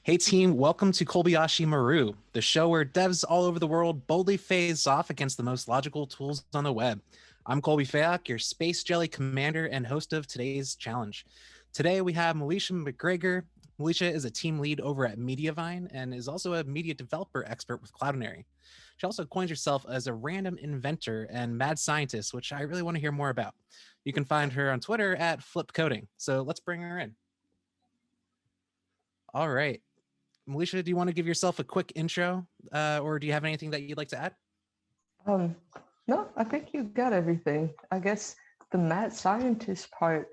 Hey team, welcome to Colbyashi Maru, the show where devs all over the world boldly face off against the most logical tools on the web. I'm Colby Fayok, your Space Jelly commander and host of today's challenge. Today we have Milecia McGregor. Milecia is a team lead over at Mediavine and is also a media developer expert with Cloudinary. She also coins herself as a random inventor and mad scientist, which I really want to hear more about. You can find her on Twitter at FlipCoding. So let's bring her in. All right. Milecia, do you want to give yourself a quick intro, or do you have anything that you'd like to add? No, I think you got everything. I guess the mad scientist part,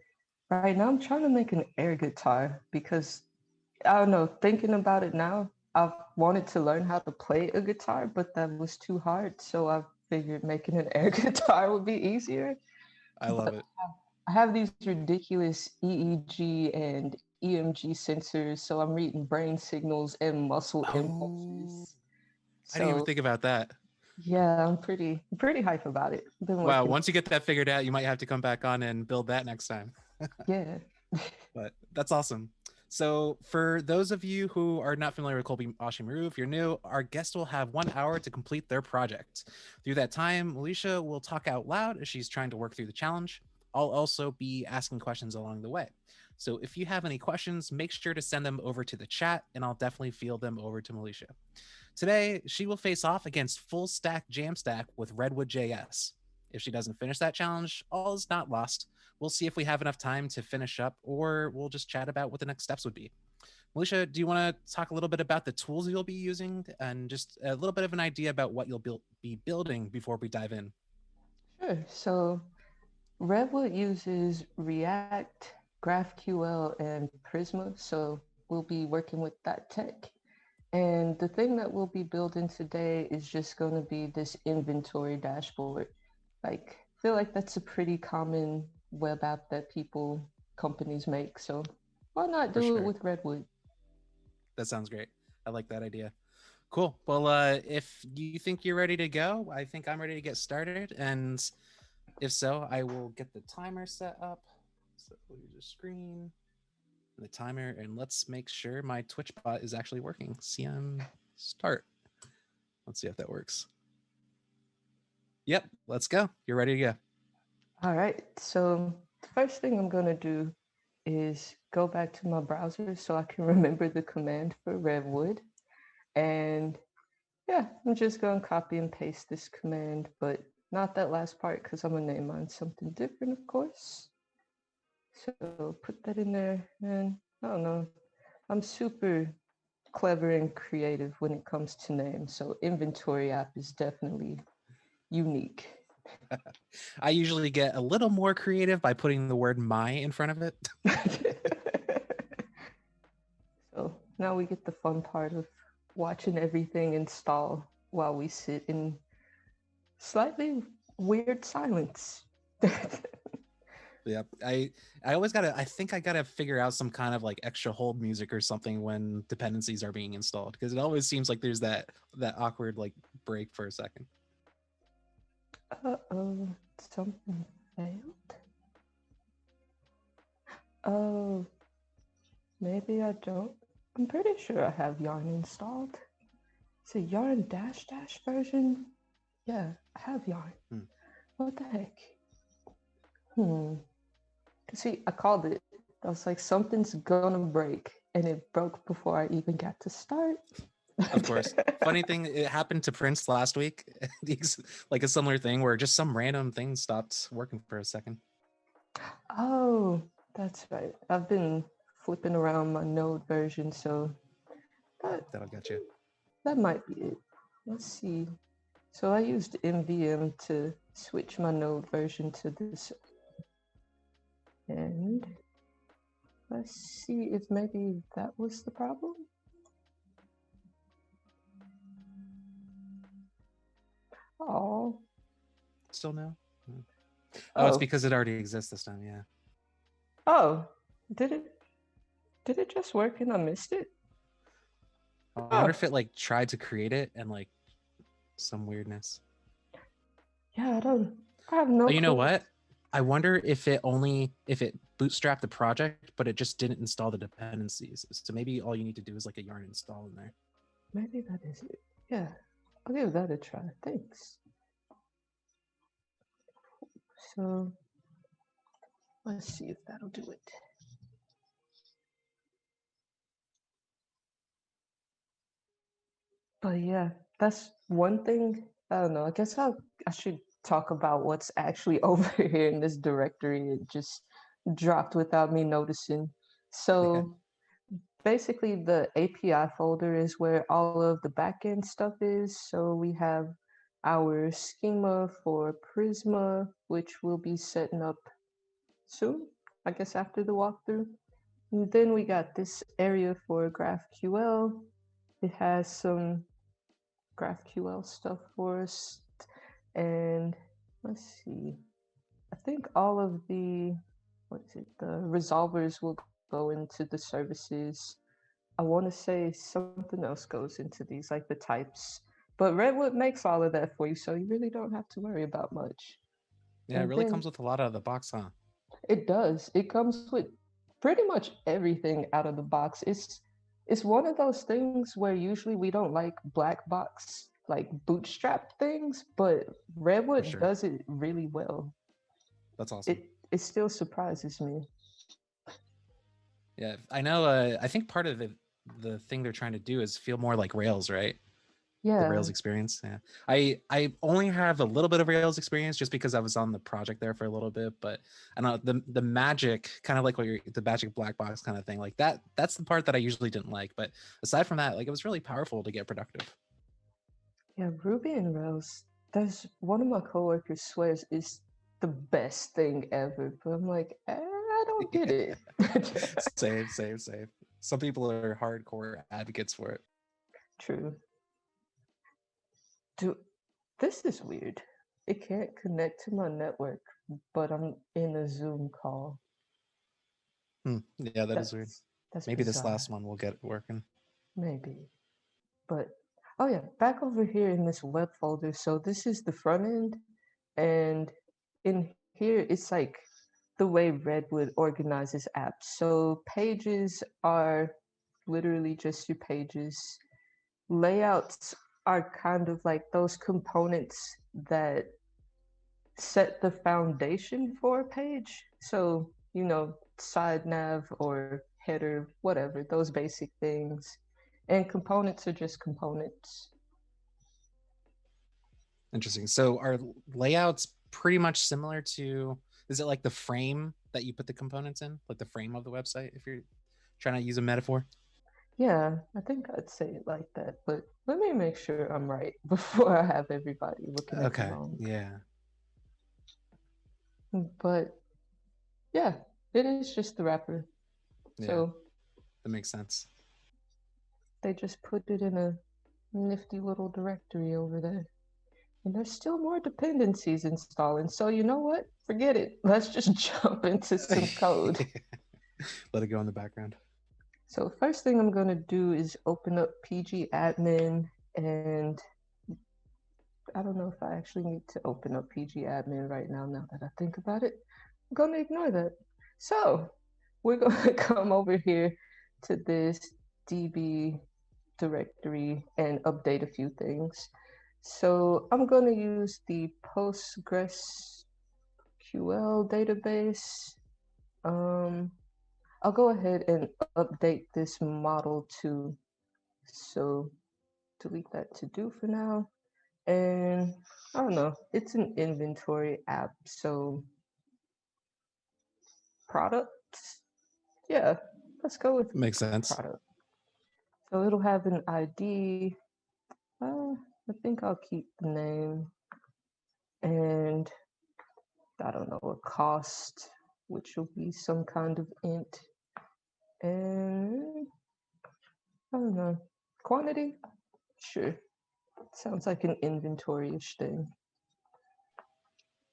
right now I'm trying to make an air guitar because, I don't know, thinking about it now, I've wanted to learn how to play a guitar, but that was too hard. So I figured making an air guitar would be easier. I love it. I have these ridiculous EEG and EMG sensors, so I'm reading brain signals and muscle impulses. I didn't even So think about that. yeah, I'm pretty hype about it. Been Wow, working. once you get that figured out, you might have to come back on and build that next time. Yeah. But that's awesome. So for those of you who are not familiar with Colbyashi Maru, if you're new, our guest will have 1 hour to complete their project. Through that time, Milecia will talk out loud as she's trying to work through the challenge. I'll also be asking questions along the way. So if you have any questions, make sure to send them over to the chat and I'll definitely field them over to Milecia. Today, she will face off against full stack Jamstack with RedwoodJS. If she doesn't finish that challenge, all is not lost. We'll see if we have enough time to finish up, or we'll just chat about what the next steps would be. Milecia, do you want to talk a little bit about the tools you'll be using and just a little bit of an idea about what you'll be building before we dive in? Sure. So Redwood uses React, GraphQL, and Prisma. So we'll be working with that tech. And the thing that we'll be building today is just going to be this inventory dashboard. Like, I feel like that's a pretty common web app that companies make. So why not do it with Redwood? That sounds great. I like that idea. Cool. Well, if you think you're ready to go, I think I'm ready to get started. And if so, I will get the timer set up. So we'll use a screen, the timer, and let's make sure my Twitch bot is actually working. CM start. Let's see if that works. Yep, let's go. You're ready to go. All right. So the first thing I'm going to do is go back to my browser so I can remember the command for Redwood. And yeah, I'm just going to copy and paste this command, but not that last part because I'm going to name mine something different, of course. So put that in there, and I don't know. I'm super clever and creative when it comes to names. So inventory app is definitely unique. I usually get a little more creative by putting the word my in front of it. So now we get the fun part of watching everything install while we sit in slightly weird silence. Yep. I always I think I gotta figure out some kind of like extra hold music or something when dependencies are being installed, because it always seems like there's that awkward like break for a second. Uh-oh, something failed? Oh, maybe I don't. I'm pretty sure I have Yarn installed. It's a Yarn dash version. Yeah, I have Yarn. What the heck? See, I called it. I was like, something's gonna break, and it broke before I even got to start. Of course. Funny thing, it happened to Prince last week. Like a similar thing where just some random thing stopped working for a second. Oh, that's right. I've been flipping around my Node version, so that'll get you. That might be it. Let's see. So I used MVM to switch my Node version to this. And let's see if maybe that was the problem. Oh. Still no? Oh, it's because it already exists this time, yeah. Oh, did it just work and I missed it? I wonder if it like tried to create it and like some weirdness. Yeah, I have no clue. You know what? I wonder if it bootstrap the project, but it just didn't install the dependencies. So maybe all you need to do is like a yarn install in there. Maybe that is it. Yeah, I'll give that a try. Thanks. So let's see if that'll do it. But yeah, that's one thing. I don't know. I guess I should talk about what's actually over here in this directory. It just dropped without me noticing. So basically, the API folder is where all of the backend stuff is. So we have our schema for Prisma, which we'll be setting up soon, I guess after the walkthrough. And then we got this area for GraphQL. It has some GraphQL stuff for us. And let's see, I think all of the, the resolvers will go into the services. I want to say something else goes into these, like the types. But Redwood makes all of that for you, so you really don't have to worry about much. Yeah, And it really comes with a lot out of the box, huh? It does. It comes with pretty much everything out of the box. It's one of those things where usually we don't like black box like bootstrap things, but Redwood does it really well. That's awesome. It still surprises me. Yeah, I know. I think part of the thing they're trying to do is feel more like Rails, right? Yeah. The Rails experience. Yeah. I only have a little bit of Rails experience just because I was on the project there for a little bit, but I know the magic, kind of like what the magic black box kind of thing, like that's the part that I usually didn't like. But aside from that, like it was really powerful to get productive. Yeah, Ruby and Rails, there's one of my coworkers swears is the best thing ever, but I'm like, I don't get it. Save. Some people are hardcore advocates for it. True. Dude, this is weird. It can't connect to my network, but I'm in a Zoom call. Yeah, that is weird. That's maybe bizarre. This last one will get it working. Maybe. But oh yeah, back over here in this web folder. So this is the front end, and in here it's like the way Redwood organizes apps. So pages are literally just your pages. Layouts are kind of like those components that set the foundation for a page. So, side nav or header, whatever, those basic things. And components are just components. Interesting. So are layouts pretty much similar to, is it like the frame that you put the components in, like the frame of the website, if you're trying to use a metaphor? Yeah, I think I'd say it like that, but let me make sure I'm right before I have everybody looking at it wrong. Yeah. But yeah, it is just the wrapper. Yeah, so that makes sense. They just put it in a nifty little directory over there. And there's still more dependencies installing. So you know what? Forget it. Let's just jump into some code. Let it go in the background. So first thing I'm going to do is open up pgadmin, and I don't know if I actually need to open up pgadmin right now that I think about it. I'm going to ignore that. So we're going to come over here to this db directory and update a few things. So I'm going to use the PostgreSQL database. I'll go ahead and update this model too. So delete that to do for now. And I don't know, it's an inventory app. So products, yeah, let's go with Makes sense. product. So it'll have an ID. I think I'll keep the name, and I don't know, a cost, which will be some kind of int, and I don't know, quantity, sure, sounds like an inventory-ish thing.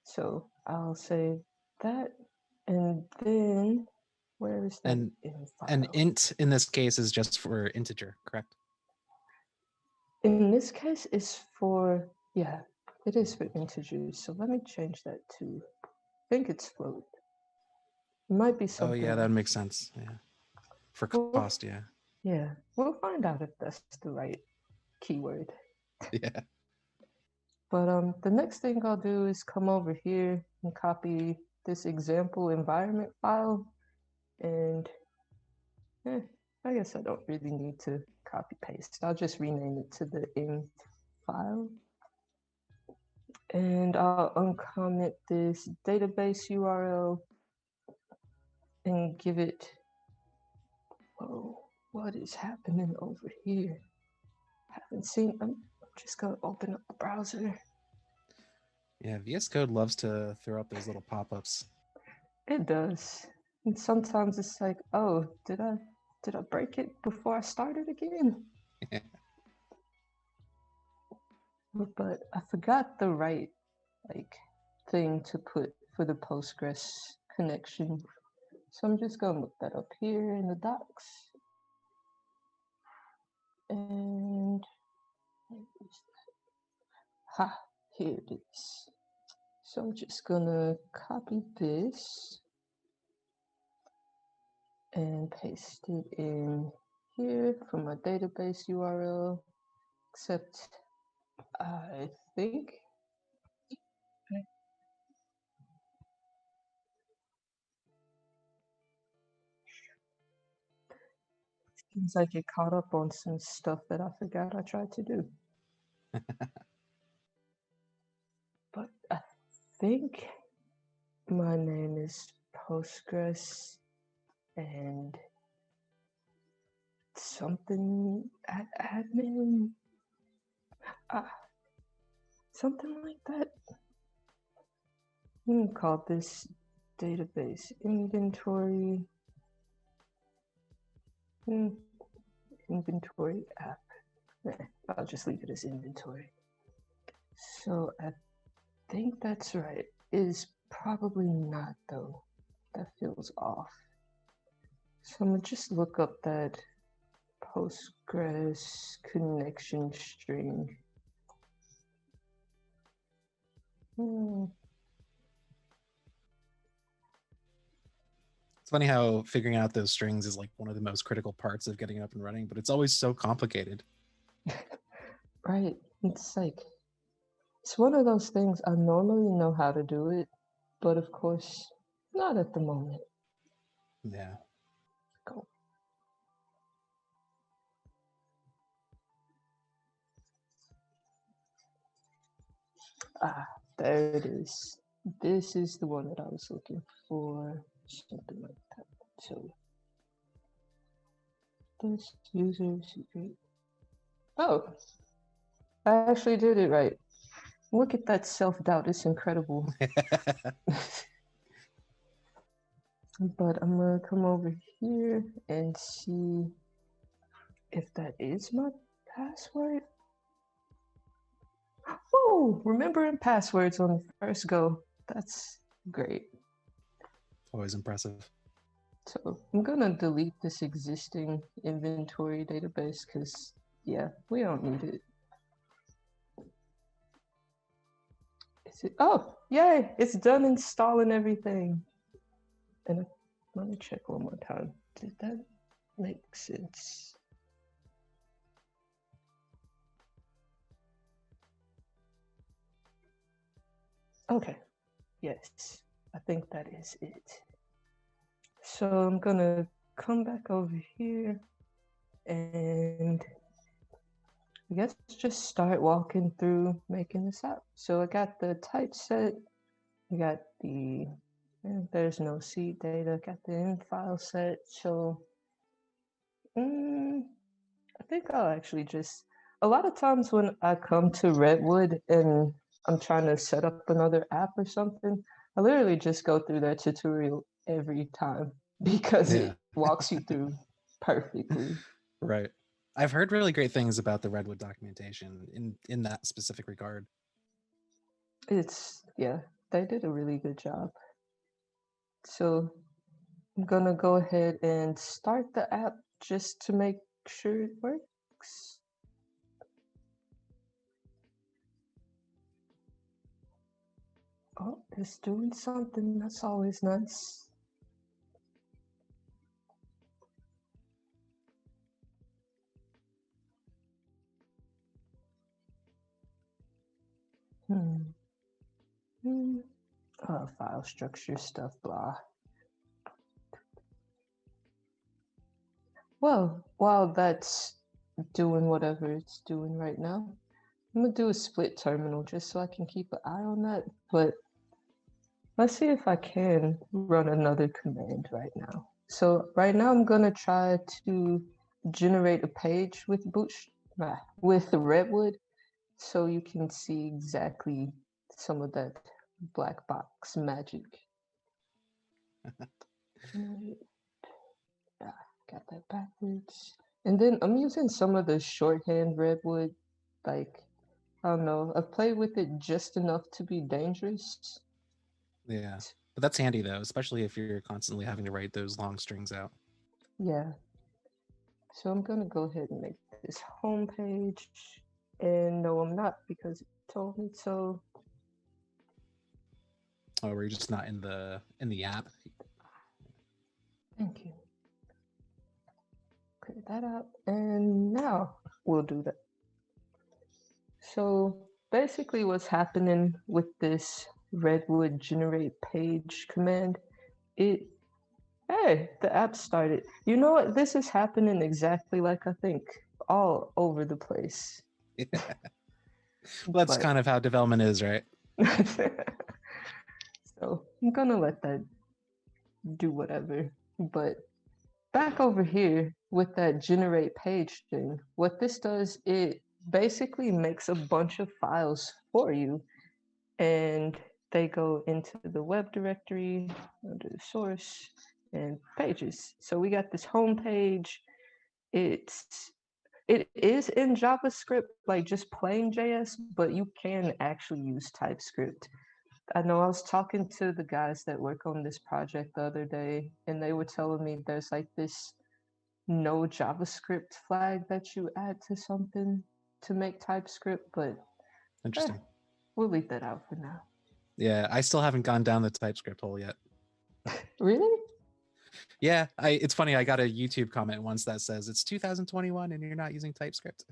So I'll say that, and then where is that? An int in this case is just for integer, correct? In this case, it's for, yeah, it is for integers. So let me change that to, I think it's float. It might be Oh something yeah, that else. makes sense. Yeah, for Well, cost. Yeah. yeah, we'll find out if that's the right keyword. Yeah. But the next thing I'll do is come over here and copy this example environment file. And I guess I don't really need to copy paste. I'll just rename it to the env file. And I'll uncomment this database URL and give it, oh, what is happening over here? Haven't seen, I'm just gonna open up the browser. Yeah, VS Code loves to throw up those little pop-ups. It does. And sometimes it's like, oh, did I break it before I started again? But I forgot the right thing to put for the Postgres connection. So I'm just gonna look that up here in the docs. And here it is. So I'm just gonna copy this and paste it in here from my database URL, except I think seems I get caught up on some stuff that I forgot I tried to do. But I think my name is Postgres and something admin, something like that. I'm gonna call this database inventory. Inventory app. I'll just leave it as inventory. So I think that's right. Is probably not though. That feels off. So I'm gonna just look up that Postgres connection string. It's funny how figuring out those strings is like one of the most critical parts of getting up and running, but it's always so complicated. Right. It's like, it's one of those things I normally know how to do it, but of course, not at the moment. Yeah. Go. There it is. This is the one that I was looking for, something like that. So, this user secret. Oh, I actually did it right. Look at that self-doubt, it's incredible. But I'm gonna come over here and see if that is my password. Oh, remembering passwords on the first go. That's great. Always impressive. So I'm gonna delete this existing inventory database because yeah, we don't need it. Is it? Oh, yay! It's done installing everything. And let me check one more time. Did that make sense? Okay, yes, I think that is it. So I'm gonna come back over here and I guess just start walking through making this app. So I got the typeset, I got the, there's no seed data, got the end file set. So I think I'll actually just, a lot of times when I come to Redwood and I'm trying to set up another app or something, I literally just go through that tutorial every time because Yeah. it walks you through perfectly. Right. I've heard really great things about the Redwood documentation in that specific regard. It's, yeah, they did a really good job. So I'm gonna go ahead and start the app just to make sure it works. Oh, it's doing something. That's always nice. File structure stuff, blah. Well, while that's doing whatever it's doing right now, I'm gonna do a split terminal just so I can keep an eye on that. But let's see if I can run another command right now. So right now I'm gonna try to generate a page with with the Redwood, so you can see exactly some of that black box magic. Yeah, got that backwards. And then I'm using some of the shorthand Redwood, like, I don't know, I've played with it just enough to be dangerous. Yeah, but that's handy though, especially if you're constantly having to write those long strings out. Yeah. So I'm gonna go ahead and make this home page. And no, I'm not, because it told me so. Oh, we're just not in the app. Thank you. Clear that up, and now we'll do that. So basically what's happening with this Redwood generate page command, hey, the app started. You know what? This is happening exactly like I think all over the place. Well, that's But kind of how development is, right? so I'm gonna let that do whatever. But back over here with that generate page thing, what this does, it basically makes a bunch of files for you, and they go into the web directory under the source and pages. So we got this home page. It is in JavaScript, like just plain JS, but you can actually use TypeScript. I know I was talking to the guys that work on this project the other day, and they were telling me there's like this no JavaScript flag that you add to something to make TypeScript, but Interesting. we'll leave that out for now. Yeah, I still haven't gone down the TypeScript hole yet. Really? Yeah, it's funny. I got a YouTube comment once that says it's 2021 and you're not using TypeScript.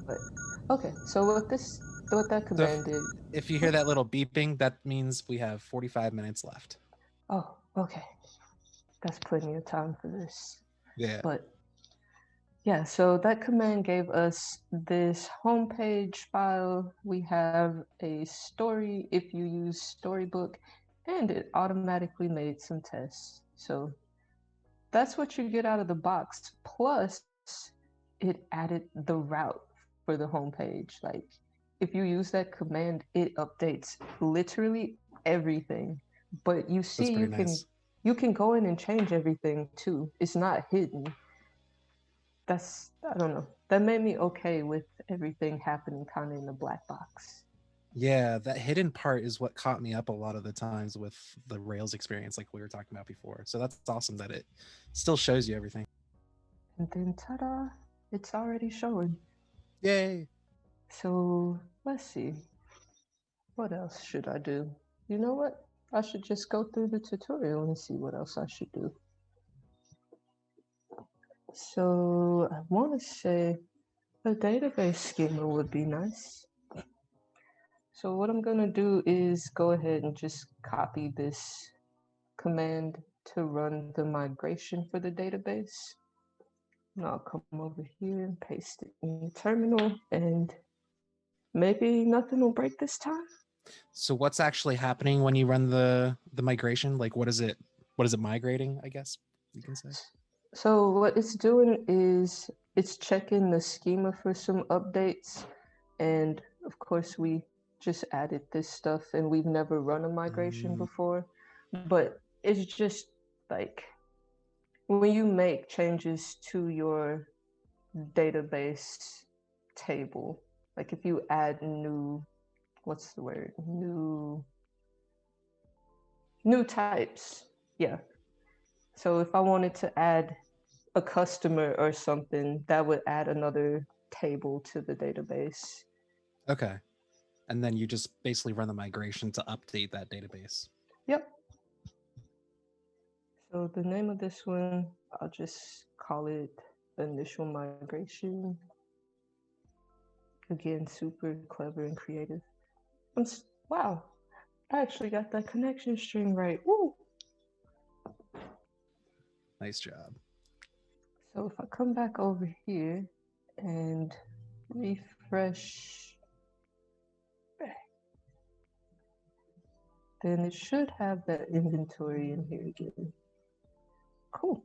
But okay, so what that So command did. if you hear that little beeping, that means we have 45 minutes left. Oh, okay. That's plenty of time for this. Yeah. But yeah, so that command gave us this homepage file. We have a story if you use Storybook, and it automatically made some tests. So that's what you get out of the box. Plus, it added the route for the homepage. Like, if you use that command, it updates literally everything. But you That's see, pretty nice. you can go in and change everything too. It's not hidden. I don't know. That made me okay with everything happening kind of in the black box. Yeah, that hidden part is what caught me up a lot of the times with the Rails experience, like we were talking about before. So that's awesome that it still shows you everything. And then ta-da, it's already showing. Yay! So let's see. What else should I do? You know what? I should just go through the tutorial and see what else I should do. So I want to say a database schema would be nice. So what I'm going to do is go ahead and just copy this command to run the migration for the database. And I'll come over here and paste it in the terminal, and maybe nothing will break this time. So what's actually happening when you run the migration? Like what is it migrating, I guess you can say? So what it's doing is it's checking the schema for some updates, and of course we just added this stuff and we've never run a migration before, but it's just like when you make changes to your database table, like if you add new, what's the word, new types, yeah. So if I wanted to add a customer or something, that would add another table to the database. Okay. And then you just basically run the migration to update that database. Yep. So the name of this one, I'll just call it initial migration. Again, super clever and creative. Wow, I actually got that connection string right. Woo! Nice job. So if I come back over here and refresh, then it should have that inventory in here again. Cool.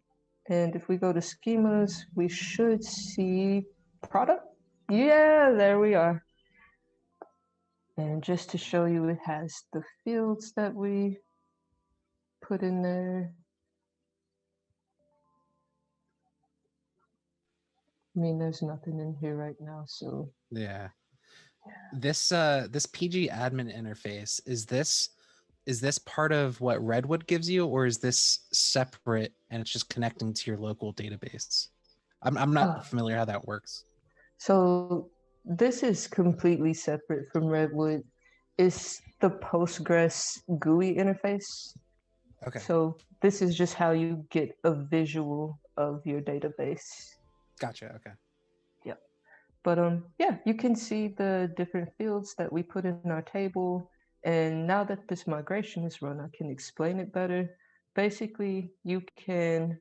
And if we go to schemas, we should see product. Yeah, there we are. And just to show you, it has the fields that we put in there. I mean, there's nothing in here right now, so Yeah. This PG admin interface, is this part of what Redwood gives you, or is this separate and it's just connecting to your local database? I'm not familiar how that works. So this is completely separate from Redwood. It's the Postgres GUI interface. Okay. So this is just how you get a visual of your database. Gotcha. Okay. Yep. But yeah, you can see the different fields that we put in our table. And now that this migration is run, I can explain it better. Basically, you can,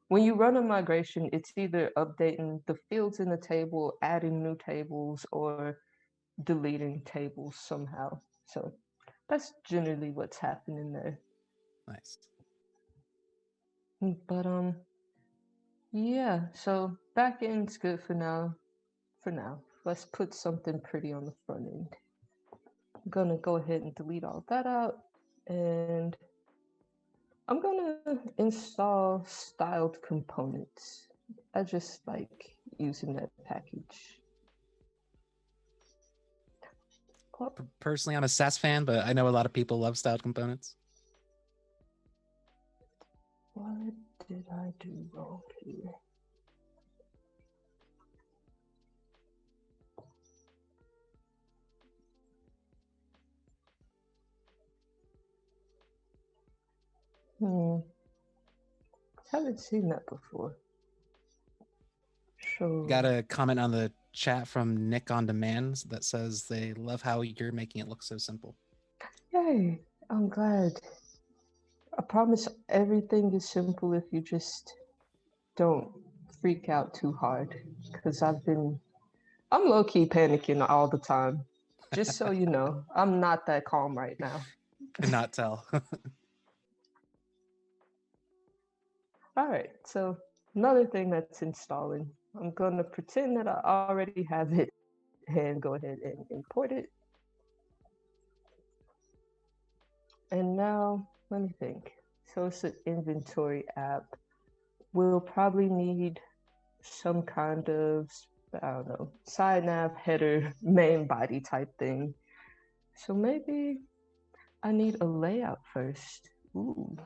when you run a migration, it's either updating the fields in the table, adding new tables, or deleting tables somehow. So that's generally what's happening there. Nice. But yeah, so backend's good for now. For now, let's put something pretty on the front end. I'm gonna go ahead and delete all that out, and I'm gonna install styled components. I just like using that package. Personally, I'm a SAS fan, but I know a lot of people love styled components. What did I do wrong here? Haven't seen that before. So Got a comment on the chat from Nick on Demand that says they love how you're making it look so simple. yay, I'm glad. I promise everything is simple if you just don't freak out too hard. Because I'm low-key panicking all the time. Just so you know, I'm not that calm right now. Could not tell. All right, so another thing that's installing, I'm gonna pretend that I already have it and go ahead and import it. And now, let me think. So it's an inventory app. We'll probably need some kind of, I don't know, side nav, header, main body type thing. So maybe I need a layout first. Ooh,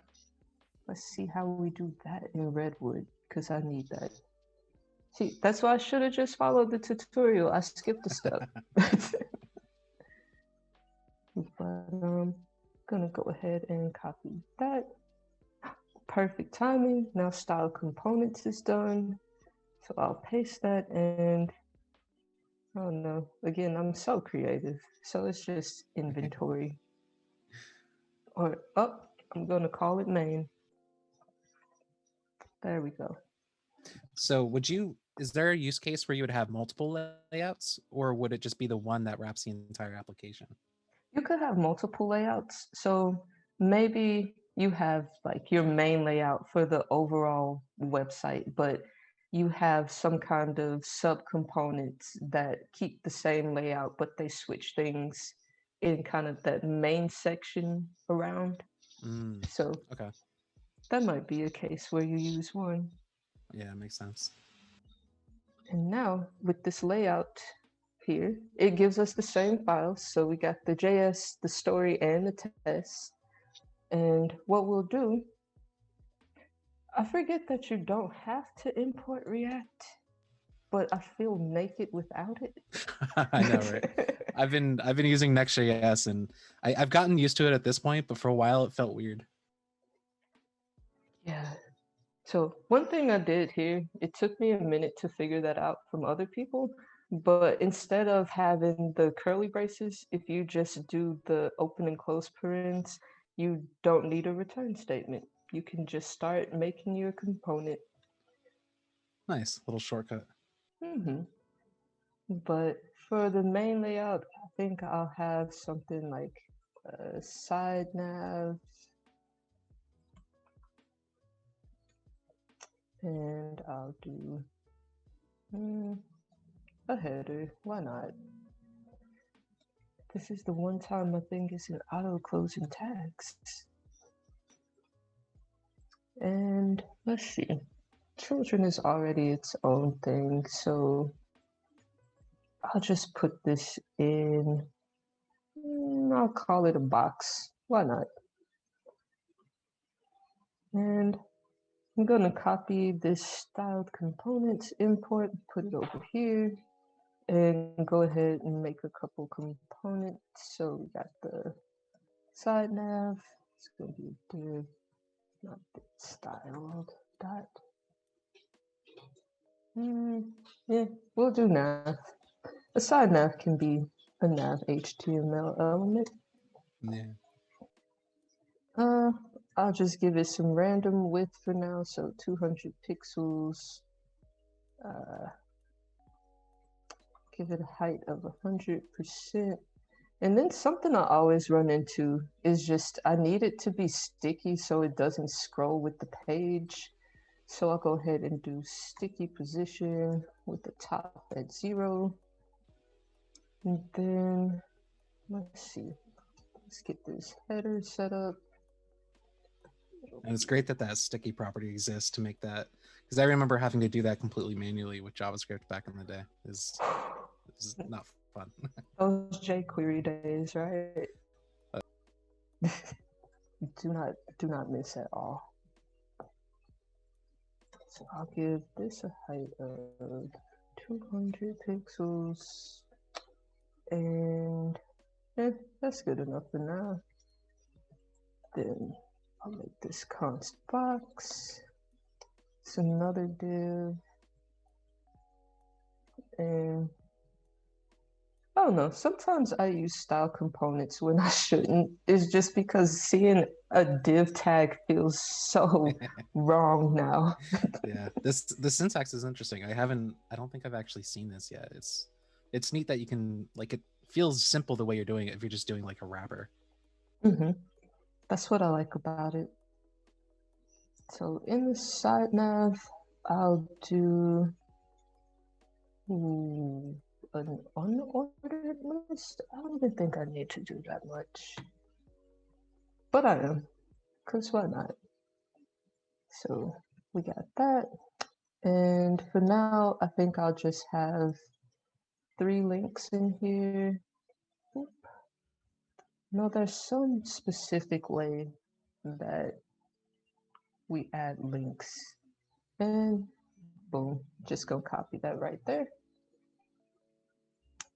let's see how we do that in Redwood, because I need that. See, that's why I should have just followed the tutorial. I skipped a step. But gonna go ahead and copy that. Perfect timing. Now style components is done. So I'll paste that, and I don't know. Again, I'm so creative. So it's just inventory. Or I'm gonna call it main. There we go. So is there a use case where you would have multiple layouts, or would it just be the one that wraps the entire application? You could have multiple layouts. So maybe you have like your main layout for the overall website, but you have some kind of subcomponents that keep the same layout, but they switch things in kind of that main section around. So Okay. that might be a case where you use one. Yeah, makes sense. And now with this layout here, it gives us the same files. So we got the JS, the story, and the test. And what we'll do, I forget that you don't have to import React, but I feel naked without it. I know, right? I've been using Next.js, and I've gotten used to it at this point, but for a while it felt weird. Yeah. So one thing I did here, it took me a minute to figure that out from other people, But instead of having the curly braces, if you just do the open and close parens, you don't need a return statement. You can just start making your component. Nice little shortcut. hmm But for the main layout, I think I'll have something like side nav, and I'll do a header. Why not? This is the one time my thing isn't auto-closing tags. And let's see. Children is already its own thing, so I'll just put this in. I'll call it a box. Why not? And I'm gonna copy this styled components import, put it over here, and go ahead and make a couple components. So we got the side nav. It's gonna be div, not styled dot. Yeah, we'll do nav. A side nav can be a nav HTML element. Yeah. I'll just give it some random width for now, so 200 pixels. Give it a height of 100%. And then something I always run into is just I need it to be sticky so it doesn't scroll with the page. So I'll go ahead and do sticky position with the top at 0. And then let's see. Let's get this header set up. And it's great that that sticky property exists to make that, because I remember having to do that completely manually with JavaScript back in the day. Is not fun. Those jQuery days, right? do not miss at all. So I'll give this a height of 200 pixels, and that's good enough for now. Then I'll make this const box. It's another div, and I don't know. Sometimes I use style components when I shouldn't. It's just because seeing a div tag feels so wrong now. Yeah, the syntax is interesting. I don't think I've actually seen this yet. It's neat that you can, like, it feels simple the way you're doing it if you're just doing like a wrapper. That's what I like about it. So in the side nav, I'll do an unordered list. I don't even think I need to do that much, but I am, because why not? So we got that. And for now, I think I'll just have 3 links in here. Oop. No, there's some specific way that we add links. And boom, just go copy that right there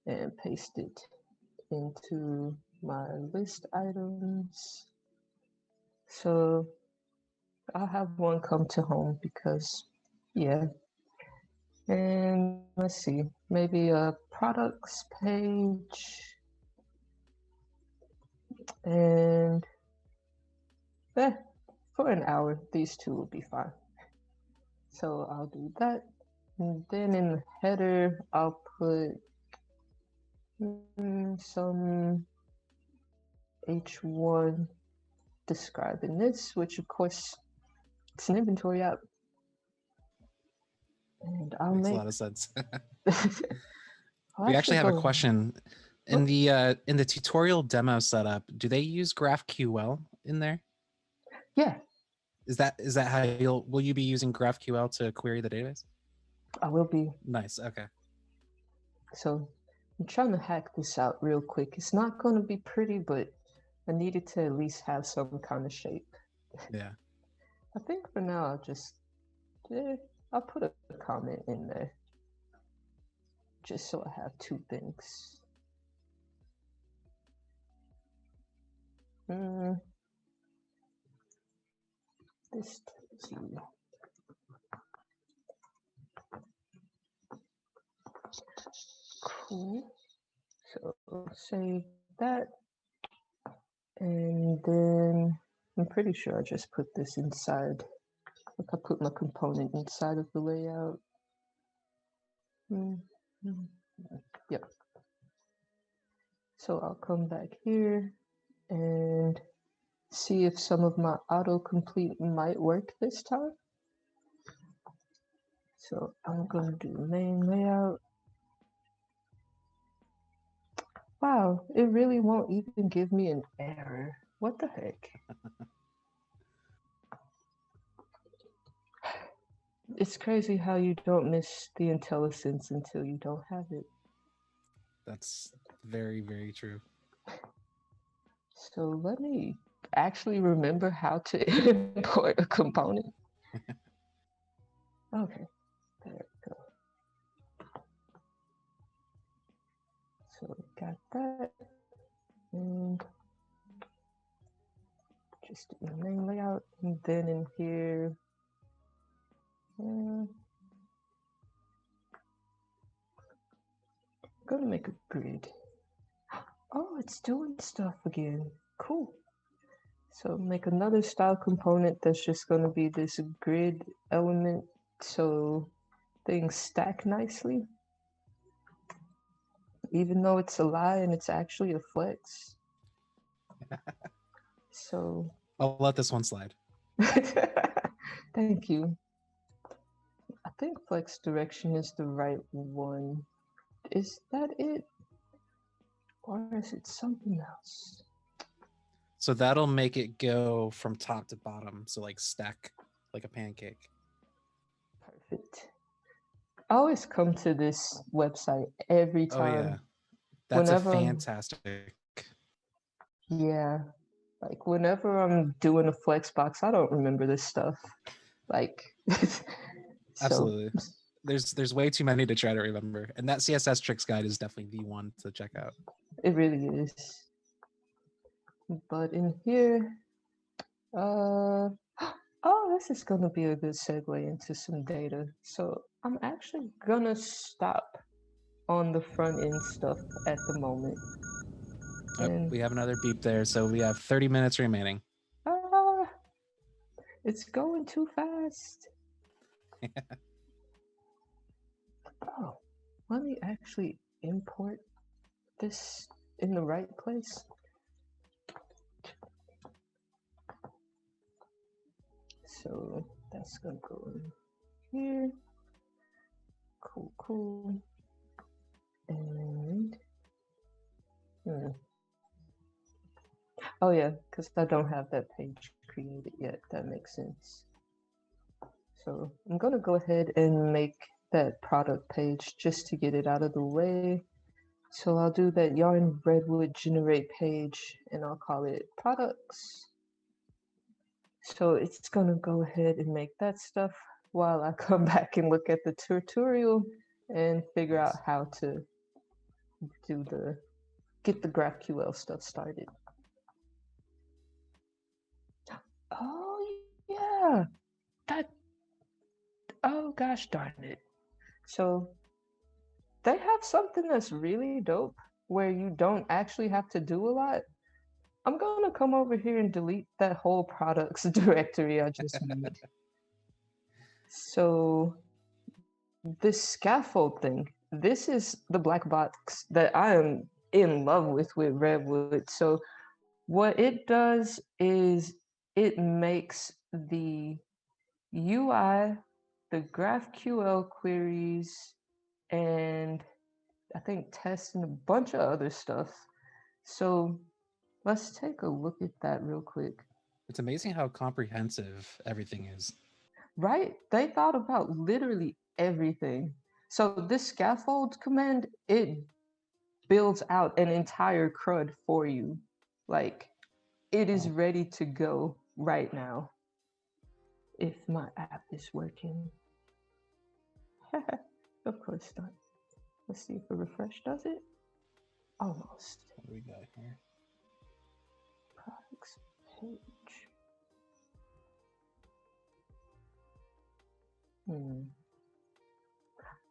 and paste it into my list items. So I'll have one come to home because, yeah. And let's see, maybe a products page. And for an hour, these two will be fine. So I'll do that. And then in the header, I'll put some H1 describing this, which of course it's an inventory app. And I'll Makes make a lot of sense. I'll We actually have a go- question. In the tutorial demo setup, do they use GraphQL in there? Yeah, Is that how will you be using GraphQL to query the database? I will be. Nice. Okay. So I'm trying to hack this out real quick. It's not going to be pretty, but I needed to at least have some kind of shape. Yeah. I think for now I'll put a comment in there just so I have 2 things. This tells you. Cool. So save that. And then I'm pretty sure I just put this inside. Like I put my component inside of the layout. Yep. So I'll come back here and see if some of my autocomplete might work this time. So I'm gonna do main layout. Wow, it really won't even give me an error. What the heck? It's crazy how you don't miss the IntelliSense until you don't have it. That's very, very true. So let me actually remember how to import a component. Okay, there we go. So we got that. And just do the main layout. And then in here, I'm gonna make a grid. Oh, it's doing stuff again. Cool. So make another style component that's just gonna be this grid element so things stack nicely. Even though it's a lie and it's actually a flex. So I'll let this one slide. thank you. I think flex direction is the right one. Is that it? Or is it something else? So that'll make it go from top to bottom. So like stack like a pancake. Perfect. I always come to this website every time. Oh yeah. That's whenever fantastic. Yeah. Like whenever I'm doing a flex box, I don't remember this stuff. Like Absolutely. There's way too many to try to remember. And that CSS tricks guide is definitely the one to check out. It really is. But in here, oh, this is gonna be a good segue into some data. So I'm actually gonna stop on the front end stuff at the moment. We have another beep there. So we have 30 minutes remaining. It's going too fast. Oh, let me actually import this in the right place. So that's gonna go in here. Cool. And oh yeah, because I don't have that page created yet. That makes sense. So I'm gonna go ahead and make that product page just to get it out of the way. So I'll do that yarn redwood generate page and I'll call it products. So it's gonna go ahead and make that stuff while I come back and look at the tutorial and figure out how to get the GraphQL stuff started. Oh yeah, oh gosh darn it. So they have something that's really dope where you don't actually have to do a lot. I'm gonna come over here and delete that whole products directory I just made. So this scaffold thing, this is the black box that I am in love with Redwood. So what it does is it makes the UI, the GraphQL queries, and I think tests and a bunch of other stuff. So let's take a look at that real quick. It's amazing how comprehensive everything is. Right? They thought about literally everything. So this scaffold command, it builds out an entire CRUD for you. Like it is ready to go right now. If my app is working. Of course not. Let's see if a refresh does it. Almost. What do we got here? Products page.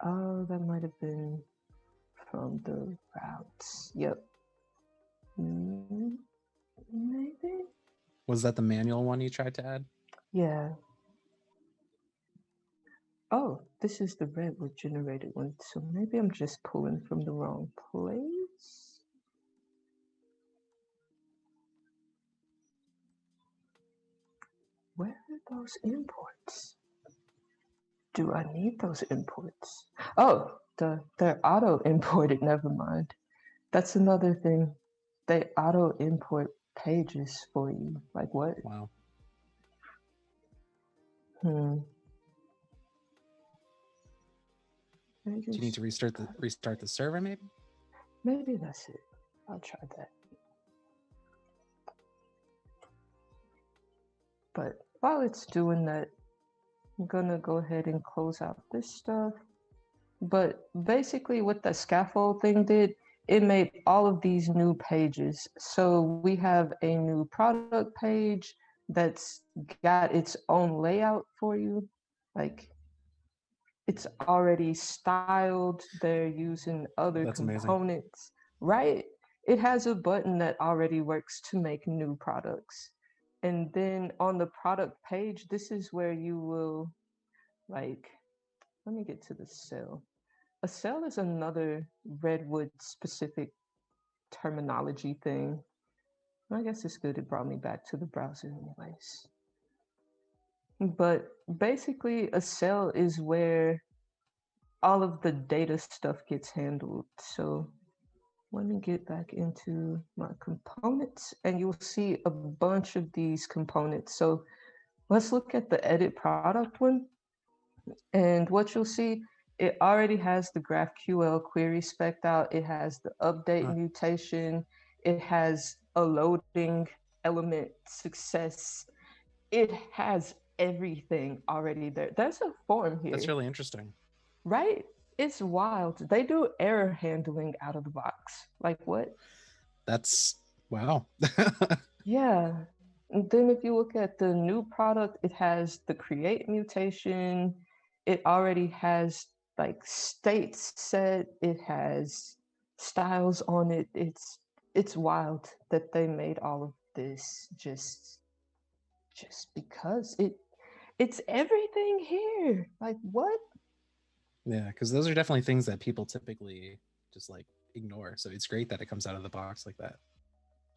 Oh, that might have been from the routes. Yep. Maybe? Was that the manual one you tried to add? Yeah. Oh, this is the Redwood generated one. So maybe I'm just pulling from the wrong place. Where are those imports? Do I need those imports? Oh, they're auto imported. Never mind. That's another thing. They auto import pages for you. Like what? Wow. Hmm. Do you need to restart the server maybe? Maybe that's it. I'll try that. But while it's doing that, I'm gonna go ahead and close out this stuff. But basically what the scaffold thing did, it made all of these new pages. So we have a new product page that's got its own layout for you. Like it's already styled. They're using other That's amazing. components, right? It has a button that already works to make new products. And then on the product page, this is where you will like, let me get to the cell. A cell is another Redwood specific terminology thing. I guess it's good it brought me back to the browser anyways. But basically a cell is where all of the data stuff gets handled. So let me get back into my components and you'll see a bunch of these components. So let's look at the edit product one. And what you'll see, it already has the GraphQL query spec'd out. It has the update mutation. It has a loading element success. It has everything already there. There's a form here. That's really interesting. Right? It's wild. They do error handling out of the box. Like what? That's wow. Yeah. And then if you look at the new product, it has the create mutation. It already has like states set. It has styles on it. It's wild that they made all of this just because it's everything here. Like what? Yeah, because those are definitely things that people typically just like ignore. So it's great that it comes out of the box like that.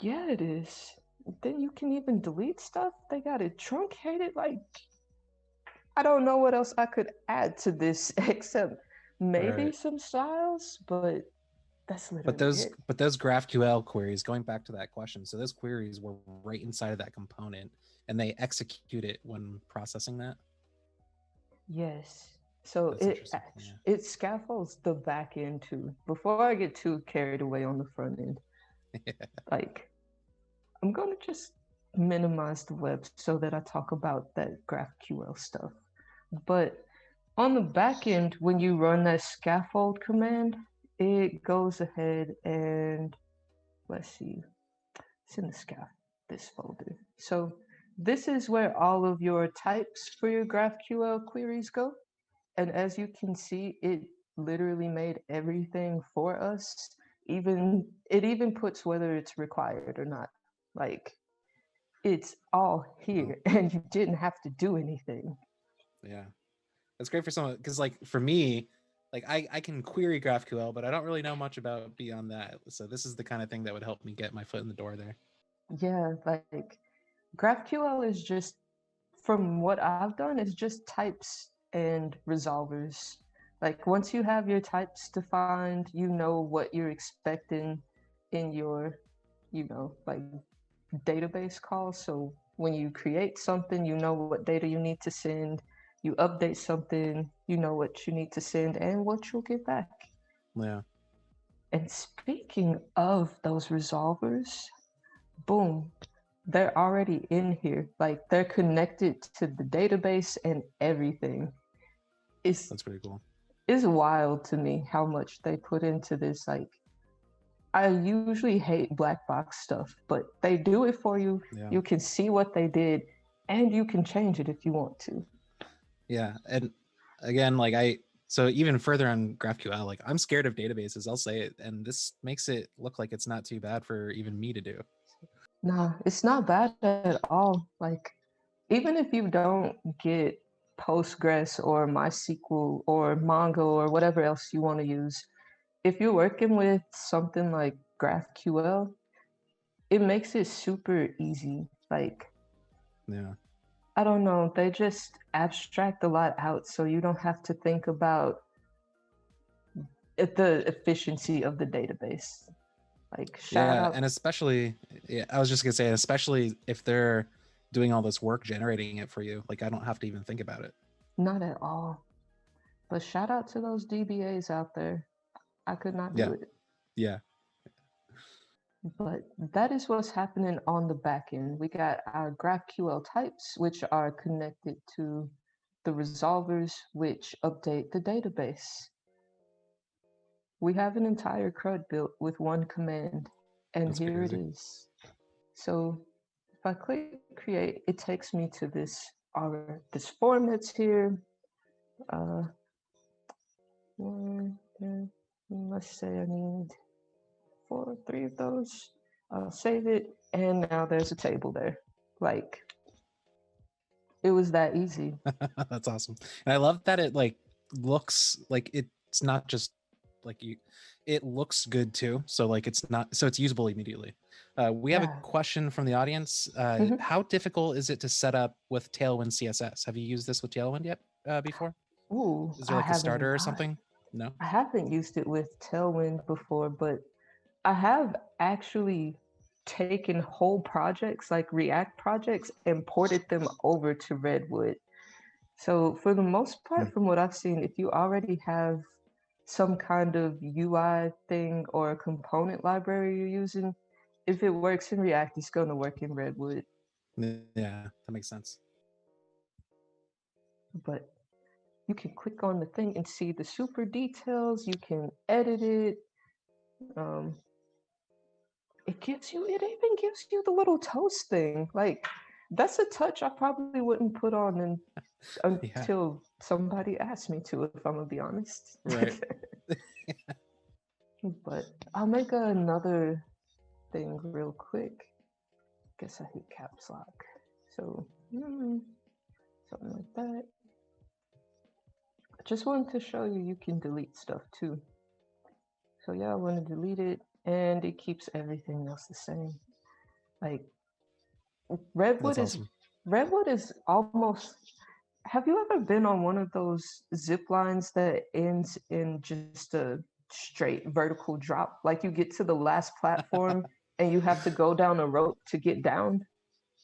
Yeah, it is. Then you can even delete stuff. They got it truncated. Like, I don't know what else I could add to this except maybe Right. some styles, but that's But literally those it. but those GraphQL queries, going back to that question, so those queries were right inside of that component and they execute it when processing that. Yes. So That's interesting. Yeah. it scaffolds the back end too. Before I get too carried away on the front end, like I'm gonna just minimize the web so that I talk about that GraphQL stuff. But on the back end, when you run that scaffold command, it goes ahead and let's see, it's in the this folder. So this is where all of your types for your GraphQL queries go. And as you can see, it literally made everything for us. It even puts whether it's required or not. Like it's all here and you didn't have to do anything. Yeah. That's great for someone because like for me, like I can query GraphQL, but I don't really know much about beyond that. So this is the kind of thing that would help me get my foot in the door there. Yeah, like GraphQL is just, from what I've done, is just types and resolvers. Like once you have your types defined, you know what you're expecting in your, like database calls. So when you create something, you know what data you need to send. You update something, you know what you need to send and what you'll get back. Yeah. And speaking of those resolvers, boom, they're already in here. Like they're connected to the database and everything. That's pretty cool. It's wild to me how much they put into this. Like I usually hate black box stuff, but they do it for you. Yeah. You can see what they did and you can change it if you want to. Yeah. And again, like So even further on GraphQL, like I'm scared of databases, I'll say it, and this makes it look like it's not too bad for even me to do. Nah, it's not bad at all. Like, even if you don't get Postgres or MySQL or Mongo or whatever else you want to use, if you're working with something like GraphQL, it makes it super easy. Like, Yeah. I don't know, they just abstract a lot out so you don't have to think about the efficiency of the database. Like, shout Yeah, out, and especially, yeah, I was just gonna say, especially if they're doing all this work generating it for you, like I don't have to even think about it. not at all. But shout out to those DBAs out there. I could not do Yeah, it. yeah, But that is what's happening on the back end. We got our GraphQL types, which are connected to the resolvers, which update the database. We have an entire CRUD built with one command, and that's here it crazy. is. So if I click create, it takes me to this form that's here. Uh, let's say I need three of those. I'll save it, and now there's a table there. Like, it was that easy. That's awesome, and I love that it like looks like it's not just like you. It looks good too, so like it's not so it's usable immediately. We have a Yeah. question from the audience. Mhm. How difficult is it to set up with Tailwind CSS? Have you used this with Tailwind yet before? Ooh, Is there I like a have starter or not. something? No. I haven't used it with Tailwind before, but I have actually taken whole projects, like React projects, and ported them over to Redwood. So for the most Hmm. part, from what I've seen, if you already have some kind of UI thing or a component library you're using, if it works in React, it's going to work in Redwood. Yeah, that makes sense. But you can click on the thing and see the super details. You can edit it. Um, it even gives you the little toast thing. Like, that's a touch I probably wouldn't put on Yeah, until somebody asked me to, if I'm gonna be honest. right. But I'll make another thing real quick. Guess I hit caps lock. So, something like that. I just wanted to show you you can delete stuff too. So yeah, I want to delete it, and it keeps everything else the same. Like, Redwood That's is awesome. Redwood is almost. Have you ever been on one of those zip lines that ends in just a straight vertical drop? Like, you get to the last platform and you have to go down a rope to get down?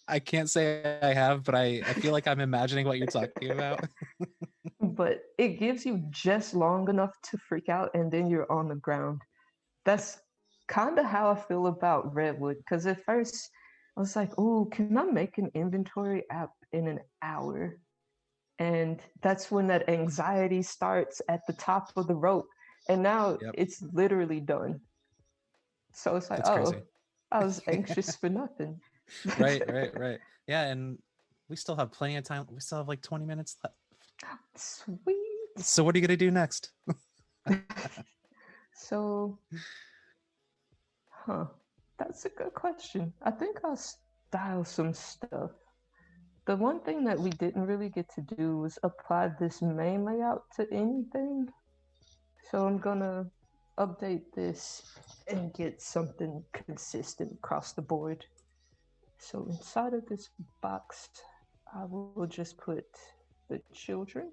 I can't say I have, but I feel like I'm imagining what you're talking about. But it gives you just long enough to freak out, and then you're on the ground. That's kind of how I feel about Redwood. Because at first I was like, "Oh, can I make an inventory app in an hour?" And that's when that anxiety starts at the top of the rope. And now Yep, it's literally done. So it's like, that's oh, crazy. I was anxious for nothing. Right, right, right. Yeah, and we still have plenty of time. We still have like 20 minutes left. Sweet. So what are you gonna do next? So, huh, that's a good question. I think I'll style some stuff. The one thing that we didn't really get to do was apply this main layout to anything. So I'm gonna update this and get something consistent across the board. So inside of this box, I will just put the children,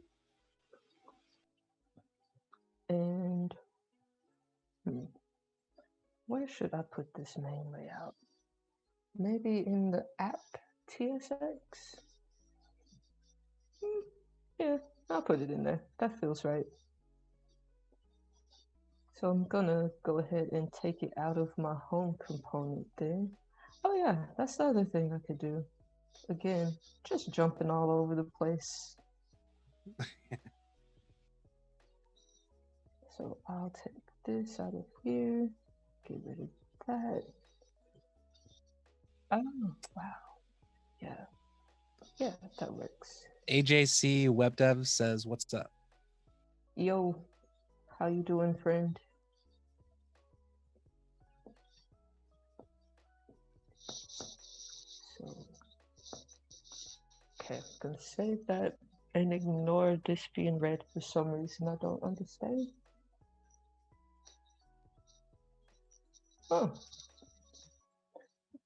and where should I put this main layout? Maybe in the app TSX? Yeah, I'll put it in there. That feels right. So I'm gonna go ahead and take it out of my home component there. Oh yeah, that's the other thing I could do. Again, just jumping all over the place. So I'll take this out of here, get rid of that. Oh, wow. Yeah, yeah, that works. AJC Web Dev says, "What's up?" Yo, how you doing, friend? So, okay, I'm gonna save that and ignore this being red for some reason I don't understand. Oh,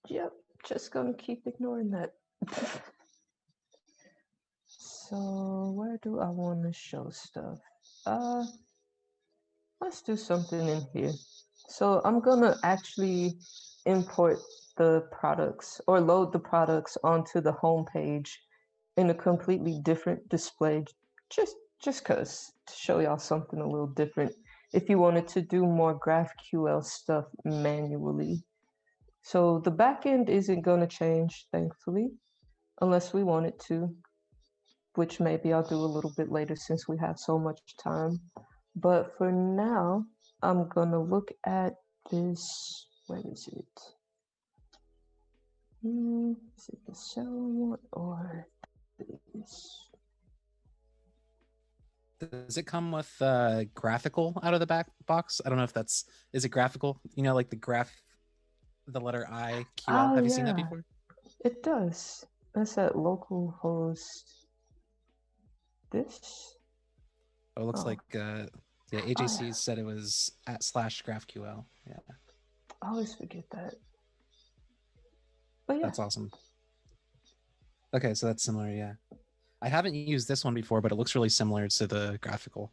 yep, just gonna keep ignoring that. So, where do I want to show stuff? Let's do something in here. So I'm gonna actually import the products or load the products onto the home page in a completely different display, just cause to show y'all something a little different. If you wanted to do more GraphQL stuff manually. So the backend isn't gonna change, thankfully, unless we want it to, which maybe I'll do a little bit later since we have so much time. But for now, I'm gonna look at this. Where is it? Is it the cell one or this? Does it come with graphical out of the back box? I don't know if that's, is it graphical? You know, like the graph, the letter IQL. Oh Have you seen that yeah, before? it does. That's at localhost. This? Oh, it looks Oh, like yeah, oh AJC yeah. said it was at slash GraphQL. Yeah, I always forget that. But yeah. that's awesome. Okay, so that's similar. Yeah, I haven't used this one before, but it looks really similar to the graphical.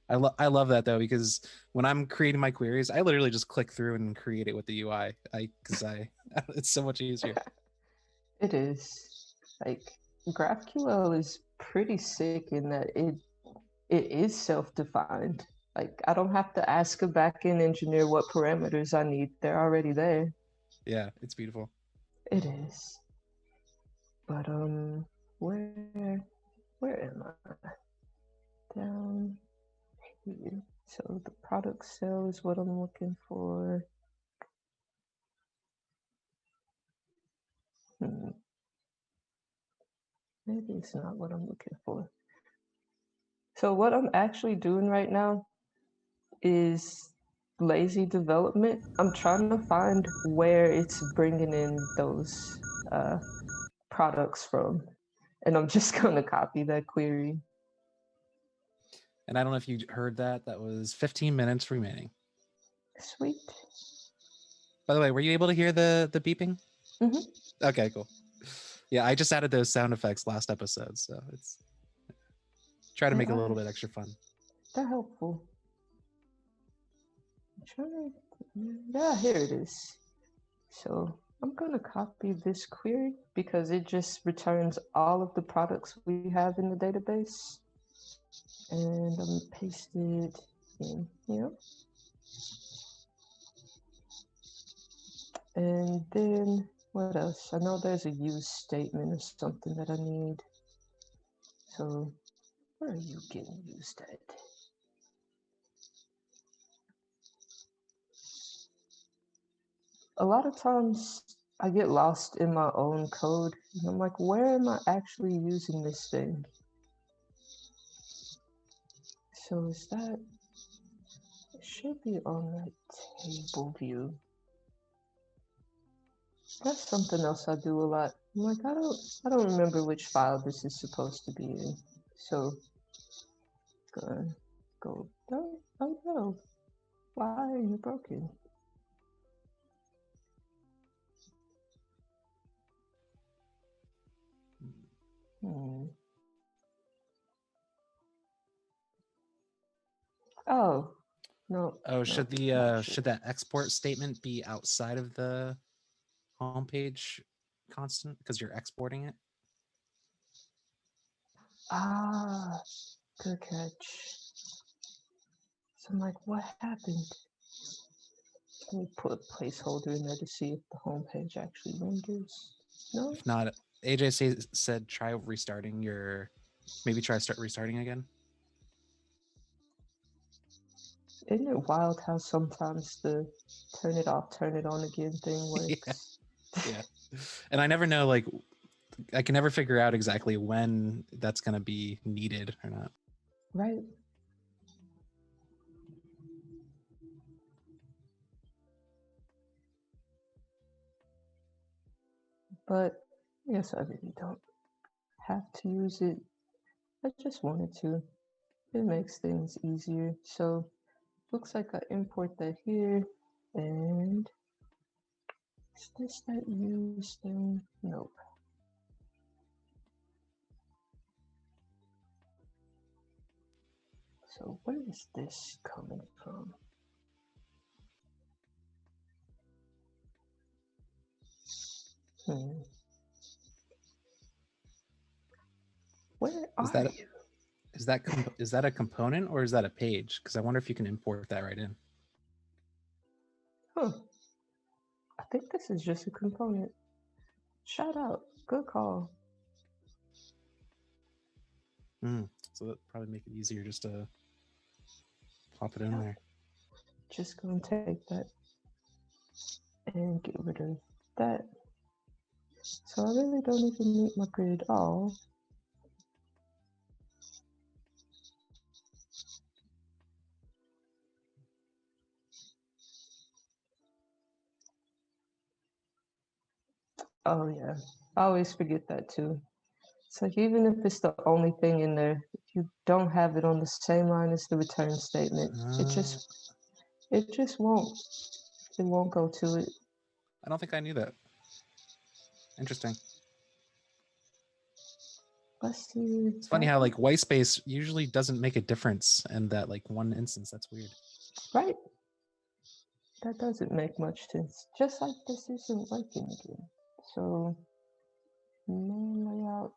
I love that though, because when I'm creating my queries, I literally just click through and create it with the UI. Because it's so much easier. It is. Like GraphQL is pretty sick in that it is self-defined. Like I don't have to ask a backend engineer what parameters I need. They're already there. Yeah, it's beautiful. It is. But where am I? Down here. So the product cell is what I'm looking for. Maybe it's not what I'm looking for. So what I'm actually doing right now is lazy development. I'm trying to find where it's bringing in those products from, and I'm just going to copy that query. And I don't know if you heard that. That was 15 minutes remaining. Sweet. By the way, were you able to hear the beeping? Mm-hmm. Okay, cool. Yeah, I just added those sound effects last episode, so it's try to make it a little bit extra fun. They're helpful. Yeah, here it is. So I'm going to copy this query because it just returns all of the products we have in the database. And I'm going to paste it in here. And then what else? I know there's a use statement or something that I need. So where are you getting used at? A lot of times I get lost in my own code and I'm like, where am I actually using this thing? So is that, it should be on that table view. That's something else I do a lot. I'm like, I don't remember which file this is supposed to be in. So go, oh no, why are you broken? Oh, no. Oh, No, should that export statement be outside of the homepage constant because you're exporting it? Ah, good catch. So I'm like, what happened? Let me put a placeholder in there to see if the homepage actually renders. No? If not, AJ said try restarting your, maybe try restarting again. Isn't it wild how sometimes the turn it off, turn it on again thing works? Yeah. And I never know, like, I can never figure out exactly when that's going to be needed or not. Right. But yes, I really don't have to use it. I just wanted to. It makes things easier. So looks like I import that here. And is this that use thing? Nope. So where is this coming from? Where Is are that you? is that a component or is that a page? Because I wonder if you can import that right in. Huh. I think this is just a component. Shout out. Good call. So that probably make it easier just to pop it in there. Just gonna take that and get rid of that. So I really don't even need my grid all. Oh yeah, I always forget that too. It's like even if it's the only thing in there, if you don't have it on the same line as the return statement, it just won't go to it. I don't think I knew that. Interesting. Let's see. It's funny how like white space usually doesn't make a difference in that like one instance. That's weird. Right? That doesn't make much sense. Just like this isn't working again. So main layout,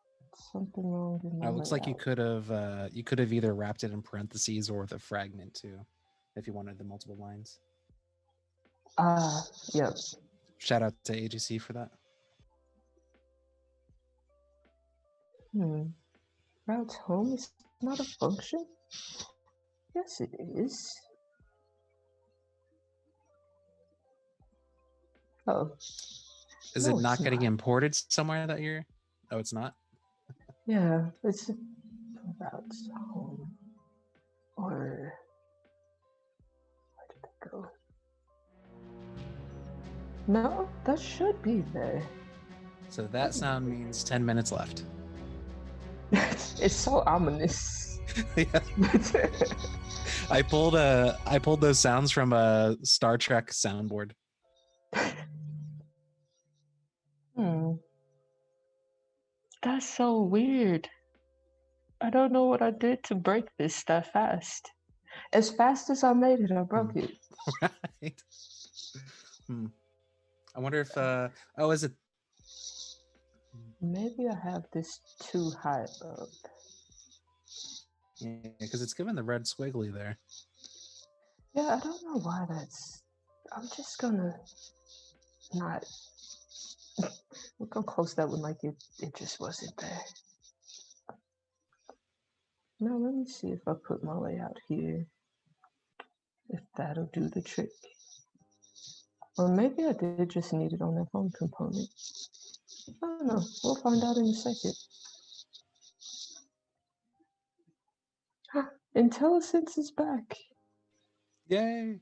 something wrong with my It looks like you could have either wrapped it in parentheses or with a fragment too, if you wanted the multiple lines. Yep. Shout out to AGC for that. Route home is not a function? Yes, it is. Oh. Is it not getting imported somewhere that you're? Oh, it's not? Yeah, it's routes home. Or where did it go? No, that should be there. So that sound means 10 minutes left. It's so ominous. Yeah. I pulled those sounds from a Star Trek soundboard. That's so weird. I don't know what I did to break this that fast. As fast as I made it, I broke it. Right. I wonder if oh, is it? Maybe I have this too high up. Yeah, because it's given the red squiggly there. Yeah, I don't know why that's. I'm just gonna not. We're gonna close that one like it just wasn't there. Now let me see if I put my layout here. If that'll do the trick. Or maybe I did just need it on that home component. I don't know. We'll find out in a second. IntelliSense is back. Yay.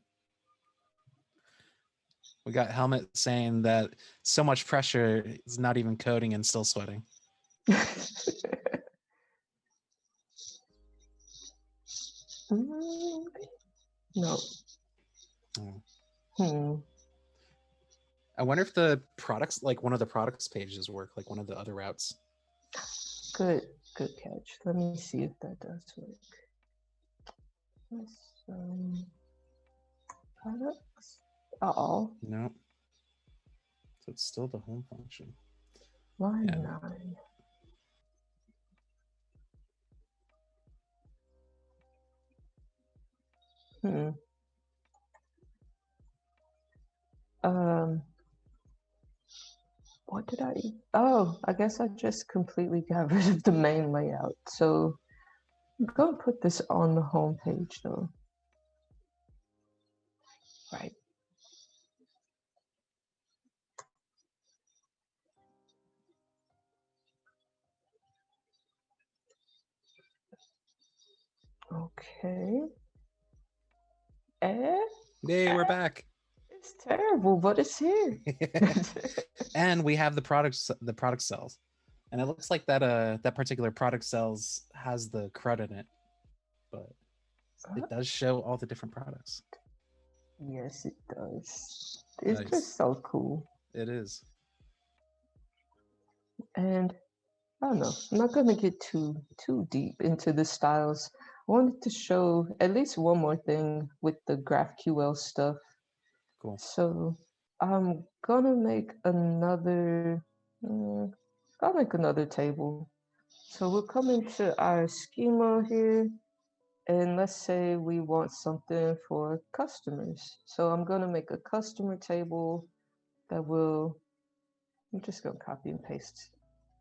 We got Helmet saying that so much pressure is not even coding and still sweating. No. I wonder if the products, like one of the products pages work, like one of the other routes. Good catch. Let me see if that does work. Products. No. So it's still the home function. Line 9. What did I eat? Oh, I guess I just completely got rid of the main layout. So I'm gonna put this on the home page though. Right. Okay. Yay, we're back. It's terrible, but it's here. And we have the product cells. And it looks like that particular product cells has the CRUD in it, but it does show all the different products. Yes, it does. It's Nice. just so cool. It is. And I don't know. I'm not gonna get too deep into the styles. I wanted to show at least one more thing with the GraphQL stuff. Cool. So I'm gonna make another. I'll make another table. So we'll come into our schema here, and let's say we want something for customers. So I'm gonna make a customer table that will. I'm just gonna copy and paste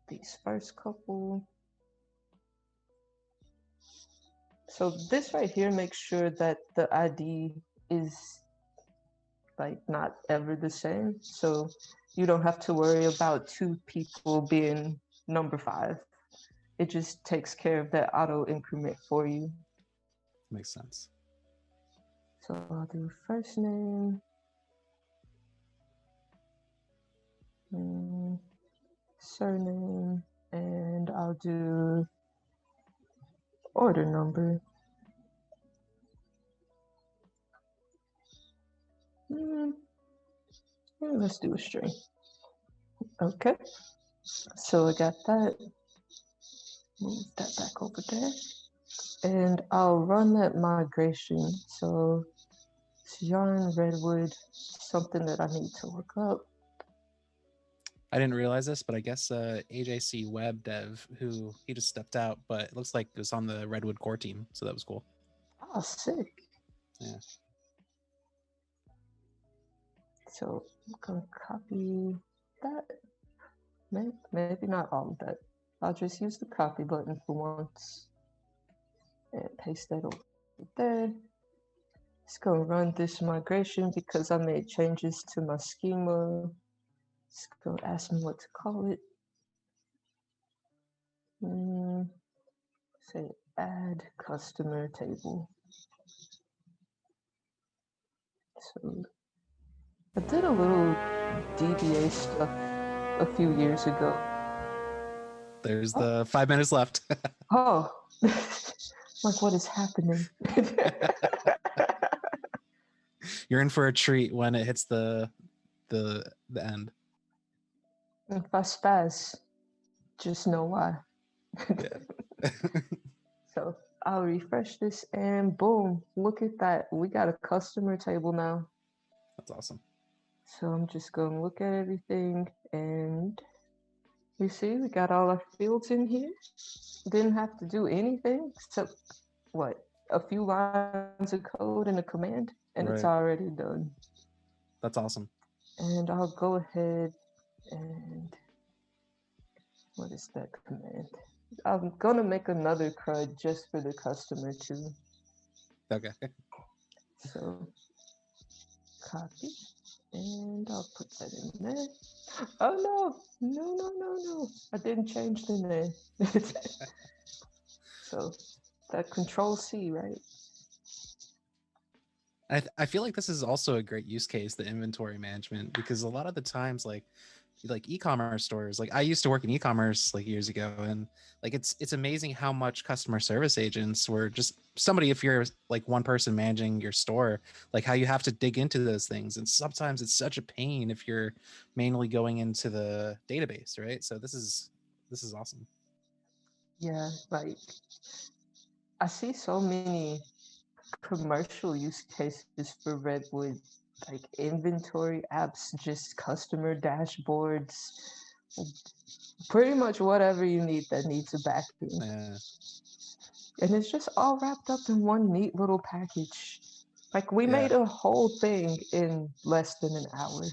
these first couple. So this right here makes sure that the ID is like not ever the same. So you don't have to worry about two people being number 5. It just takes care of that auto increment for you. Makes sense. So I'll do first name, surname, and I'll do order number. Let's do a string. Okay, so I got that. Move that back over there. And I'll run that migration. So it's yarn redwood, something that I need to look up. I didn't realize this, but I guess AJC Web Dev, who he just stepped out, but it looks like it was on the Redwood core team, so that was cool. Oh, sick. Yeah. So I'm gonna copy that. Maybe not all of that. I'll just use the copy button for once and paste that over there. It's gonna run this migration because I made changes to my schema. It's gonna ask me what to call it. Say add customer table. So I did a little DBA stuff a few years ago. There's the 5 minutes left. Oh, like what is happening? You're in for a treat when it hits the end. If I spaz, just know why. Yeah. So I'll refresh this and boom, look at that. We got a customer table now. That's awesome. So I'm just going to look at everything and you see we got all our fields in here. Didn't have to do anything except what? A few lines of code and a command and it's already done. That's awesome. And I'll go ahead and what is that command? I'm gonna make another CRUD just for the customer too. Okay. So copy, and I'll put that in there. Oh no! I didn't change the name. So that Control C, right? I feel like this is also a great use case, the inventory management, because a lot of the times, like e-commerce stores, like I used to work in e-commerce like years ago, and like it's amazing how much customer service agents were just somebody, if you're like one person managing your store, like how you have to dig into those things, and sometimes it's such a pain if you're manually going into the database, right? So this is awesome. Yeah, like I see so many commercial use cases for Redwood, like inventory apps, just customer dashboards, pretty much whatever you need that needs a backend. Yeah. And it's just all wrapped up in one neat little package. Like we made a whole thing in less than an hour.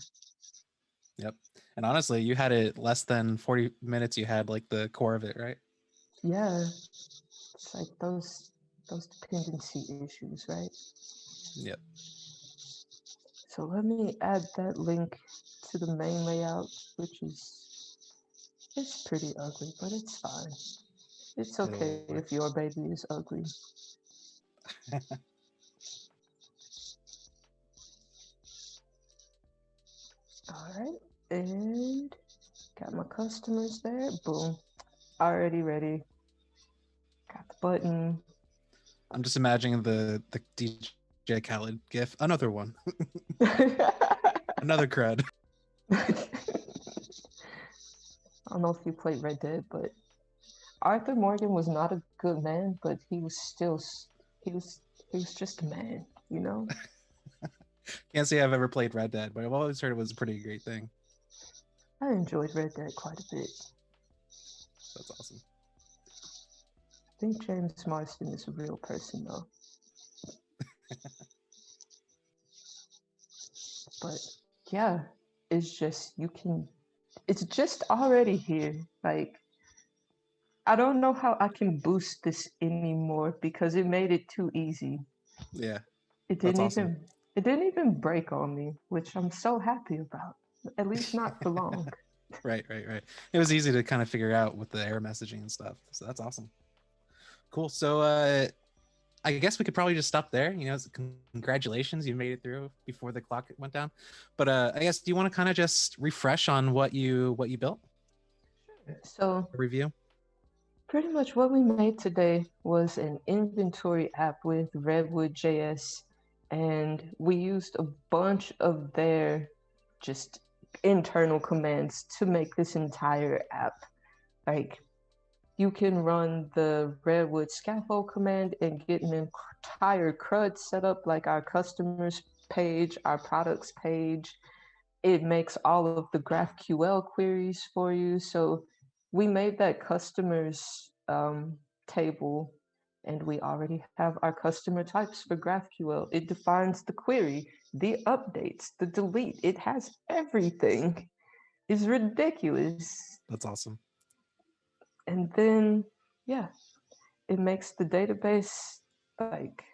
Yep. And honestly, you had it less than 40 minutes. You had like the core of it, right? Yeah. It's like those dependency issues, right? Yep. So let me add that link to the main layout, which is, it's pretty ugly, but it's fine. It's okay if your baby is ugly. All right, and got my customers there. Boom, already ready. Got the button. I'm just imagining the DJ Khaled gif. Another one. Another CRUD. I don't know if you played Red Dead, but Arthur Morgan was not a good man, but he was still he was he was just a man, you know. Can't say I've ever played Red Dead, but I've always heard it was a pretty great thing. I enjoyed Red Dead quite a bit. That's awesome. I think James Marsden is a real person though. But yeah, it's just it's just already here. Like I don't know how I can boost this anymore because it made it too easy. Yeah, It that's didn't awesome. even it didn't even break on me, which I'm so happy about. At least not for long. Right. It was easy to kind of figure out with the error messaging and stuff. So that's awesome. Cool. So I guess we could probably just stop there. Congratulations, you made it through before the clock went down. But I guess, do you want to kind of just refresh on what you built? So A review. pretty much what we made today was an inventory app with RedwoodJS, and we used a bunch of their just internal commands to make this entire app. Like you can run the Redwood scaffold command and get an entire CRUD set up, like our customers page, our products page. It makes all of the GraphQL queries for you. So we made that customers table, and we already have our customer types for GraphQL. It defines the query, the updates, the delete. It has everything. It's ridiculous. That's awesome. And then, yeah, it makes the database, like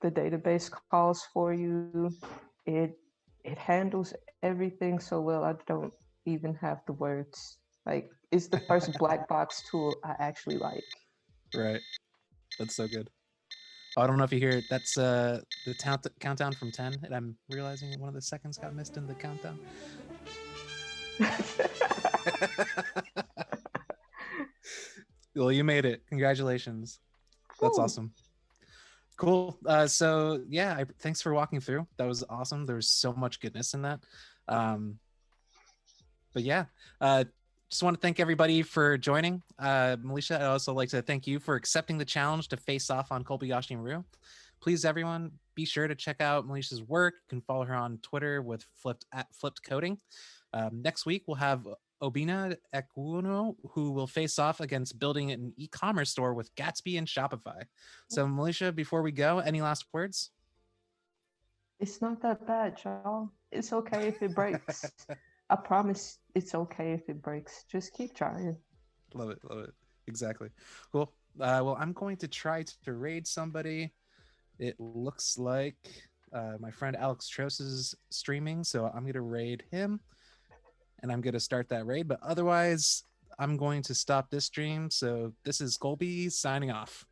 the database calls for you. It it handles everything so well. I don't even have the words. Like it's the first black box tool I actually like. Right. That's so good. Oh, I don't know if you hear it. That's the countdown from 10, and I'm realizing one of the seconds got missed in the countdown. Well, you made it. Congratulations. That's awesome. Cool. So yeah, thanks for walking through. That was awesome. There was so much goodness in that. But yeah, just want to thank everybody for joining. Milecia, I'd also like to thank you for accepting the challenge to face off on Colbyashi Maru. Please, everyone, be sure to check out Milicia's work. You can follow her on Twitter with Flipped Coding. Next week, we'll have Obina Ekwuno, who will face off against building an e-commerce store with Gatsby and Shopify. So, Milecia, before we go, any last words? It's not that bad, y'all. It's okay if it breaks. I promise it's okay if it breaks. Just keep trying. Love it. Exactly. Cool. Well, I'm going to try to raid somebody. It looks like my friend Alex Trost is streaming, so I'm going to raid him. And I'm going to start that raid. But otherwise, I'm going to stop this stream. So this is Colby signing off.